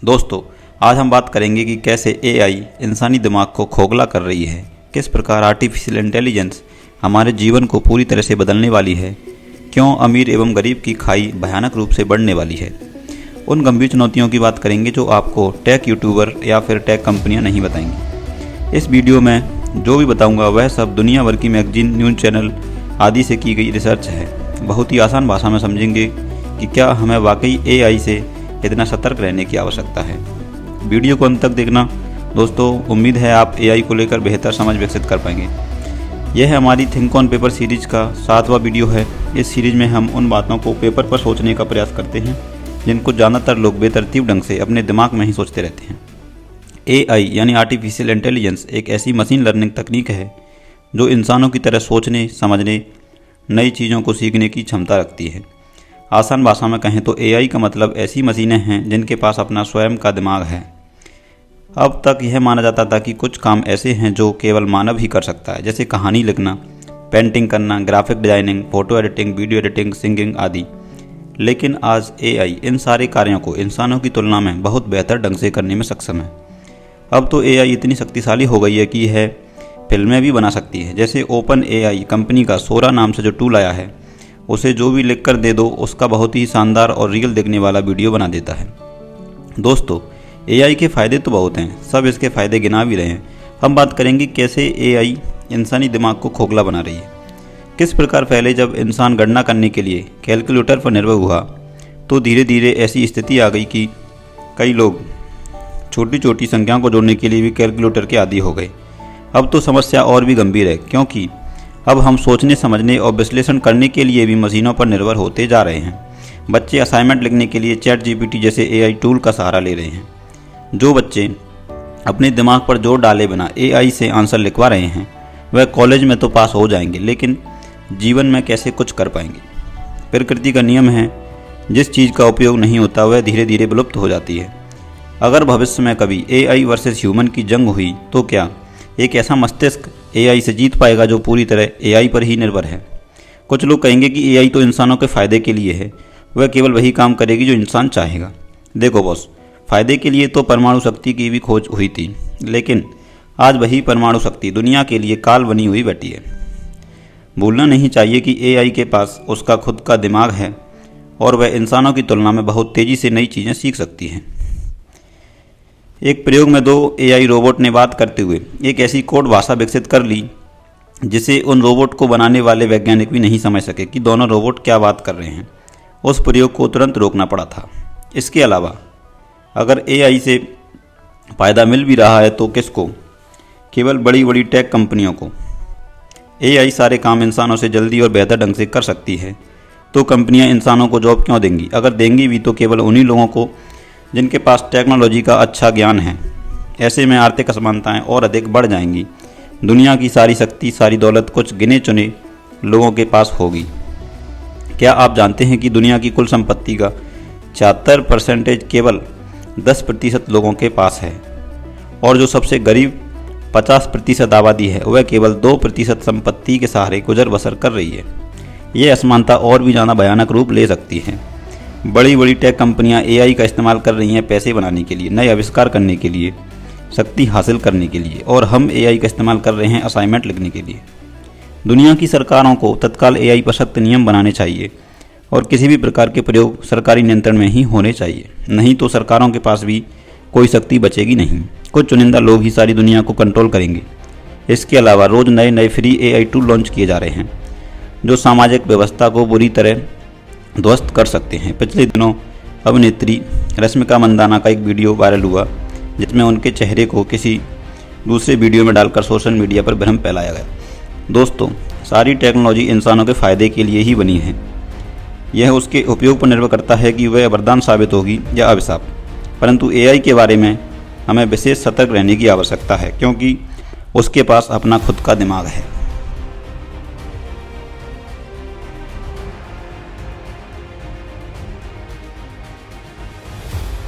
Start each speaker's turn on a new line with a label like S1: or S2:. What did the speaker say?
S1: दोस्तों, आज हम बात करेंगे कि कैसे एआई इंसानी दिमाग को खोखला कर रही है, किस प्रकार आर्टिफिशियल इंटेलिजेंस हमारे जीवन को पूरी तरह से बदलने वाली है, क्यों अमीर एवं गरीब की खाई भयानक रूप से बढ़ने वाली है। उन गंभीर चुनौतियों की बात करेंगे जो आपको टेक यूट्यूबर या फिर टेक कंपनियां नहीं बताएंगी। इस वीडियो में जो भी बताऊंगा वह सब दुनिया भर की मैगजीन, न्यूज़ चैनल आदि से की गई रिसर्च है। बहुत ही आसान भाषा में समझेंगे कि क्या हमें वाकई एआई से इतना सतर्क रहने की आवश्यकता है। वीडियो को अंत तक देखना दोस्तों। उम्मीद है आप एआई को लेकर बेहतर समझ विकसित कर पाएंगे। यह हमारी थिंक ऑन पेपर सीरीज का 7वां वीडियो है। इस सीरीज में हम उन बातों को पेपर पर सोचने का प्रयास करते हैं जिनको ज़्यादातर लोग बेतरतीब ढंग से अपने दिमाग में ही सोचते रहते हैं। एआई यानी आर्टिफिशियल इंटेलिजेंस एक ऐसी मशीन लर्निंग तकनीक है जो इंसानों की तरह सोचने, समझने, नई चीज़ों को सीखने की क्षमता रखती है। आसान भाषा में कहें तो एआई का मतलब ऐसी मशीनें हैं जिनके पास अपना स्वयं का दिमाग है। अब तक यह माना जाता था कि कुछ काम ऐसे हैं जो केवल मानव ही कर सकता है, जैसे कहानी लिखना, पेंटिंग करना, graphic designing, photo editing, video editing, singing आदि। लेकिन आज एआई इन सारे कार्यों को इंसानों की तुलना में बहुत बेहतर ढंग से करने में सक्षम है। अब तो एआई इतनी शक्तिशाली हो गई है कि यह फिल्में भी बना सकती है। जैसे ओपन एआई कंपनी का सोरा नाम से जो टूल आया है, उसे जो भी लिख कर दे दो उसका बहुत ही शानदार और रियल दिखने वाला वीडियो बना देता है। दोस्तों, एआई के फ़ायदे तो बहुत हैं, सब इसके फ़ायदे गिना भी रहे हैं। हम बात करेंगे कैसे एआई इंसानी दिमाग को खोखला बना रही है। किस प्रकार पहले जब इंसान गणना करने के लिए कैलकुलेटर पर निर्भर हुआ तो धीरे धीरे ऐसी स्थिति आ गई कि कई लोग छोटी छोटी संख्याओं को जोड़ने के लिए भी कैलकुलेटर के आदी हो गए। अब तो समस्या और भी गंभीर है, क्योंकि अब हम सोचने, समझने और विश्लेषण करने के लिए भी मशीनों पर निर्भर होते जा रहे हैं। बच्चे असाइनमेंट लिखने के लिए चैट जीपीटी जैसे एआई टूल का सहारा ले रहे हैं। जो बच्चे अपने दिमाग पर जोर डाले बिना एआई से आंसर लिखवा रहे हैं वह कॉलेज में तो पास हो जाएंगे, लेकिन जीवन में कैसे कुछ कर पाएंगे। प्रकृति का नियम है, जिस चीज़ का उपयोग नहीं होता वह धीरे धीरे विलुप्त हो जाती है। अगर भविष्य में कभी एआई वर्सेस ह्यूमन की जंग हुई तो क्या एक ऐसा मस्तिष्क एआई से जीत पाएगा जो पूरी तरह एआई पर ही निर्भर है। कुछ लोग कहेंगे कि एआई तो इंसानों के फ़ायदे के लिए है, वह केवल वही काम करेगी जो इंसान चाहेगा। देखो बॉस, फ़ायदे के लिए तो परमाणु शक्ति की भी खोज हुई थी, लेकिन आज वही परमाणु शक्ति दुनिया के लिए काल बनी हुई बैठी है। भूलना नहीं चाहिए कि एआई के पास उसका खुद का दिमाग है और वह इंसानों की तुलना में बहुत तेज़ी से नई चीज़ें सीख सकती हैं। एक प्रयोग में 2 एआई रोबोट ने बात करते हुए एक ऐसी कोड भाषा विकसित कर ली जिसे उन रोबोट को बनाने वाले वैज्ञानिक भी नहीं समझ सके कि दोनों रोबोट क्या बात कर रहे हैं। उस प्रयोग को तुरंत रोकना पड़ा था। इसके अलावा अगर एआई से फ़ायदा मिल भी रहा है तो किसको? केवल बड़ी बड़ी टेक कंपनियों को। एआई सारे काम इंसानों से जल्दी और बेहतर ढंग से कर सकती है, तो कंपनियां इंसानों को जॉब क्यों देंगी? अगर देंगी भी तो केवल उन्हीं लोगों को जिनके पास टेक्नोलॉजी का अच्छा ज्ञान है। ऐसे में आर्थिक असमानताएं और अधिक बढ़ जाएंगी। दुनिया की सारी शक्ति, सारी दौलत कुछ गिने चुने लोगों के पास होगी। क्या आप जानते हैं कि दुनिया की कुल संपत्ति का 76% केवल 10% लोगों के पास है, और जो सबसे गरीब 50% आबादी है वह केवल 2% संपत्ति के सहारे गुजर बसर कर रही है। ये असमानता और भी ज़्यादा भयानक रूप ले सकती है। बड़ी बड़ी टेक कंपनियां एआई का इस्तेमाल कर रही हैं पैसे बनाने के लिए, नए आविष्कार करने के लिए, शक्ति हासिल करने के लिए, और हम एआई का इस्तेमाल कर रहे हैं असाइनमेंट लिखने के लिए। दुनिया की सरकारों को तत्काल एआई पर सख्त नियम बनाने चाहिए और किसी भी प्रकार के प्रयोग सरकारी नियंत्रण में ही होने चाहिए, नहीं तो सरकारों के पास भी कोई शक्ति बचेगी नहीं। कुछ चुनिंदा लोग ही सारी दुनिया को कंट्रोल करेंगे। इसके अलावा रोज़ नए नए फ्री एआई टूल लॉन्च किए जा रहे हैं जो सामाजिक व्यवस्था को बुरी तरह ध्वस्त कर सकते हैं। पिछले दिनों अभिनेत्री रश्मिका मंदाना का एक वीडियो वायरल हुआ जिसमें उनके चेहरे को किसी दूसरे वीडियो में डालकर सोशल मीडिया पर भ्रम फैलाया गया। दोस्तों, सारी टेक्नोलॉजी इंसानों के फ़ायदे के लिए ही बनी है। यह उसके उपयोग पर निर्भर करता है कि वह वरदान साबित होगी या अभिशाप। परंतु एआई के बारे में हमें विशेष सतर्क रहने की आवश्यकता है, क्योंकि उसके पास अपना खुद का दिमाग है।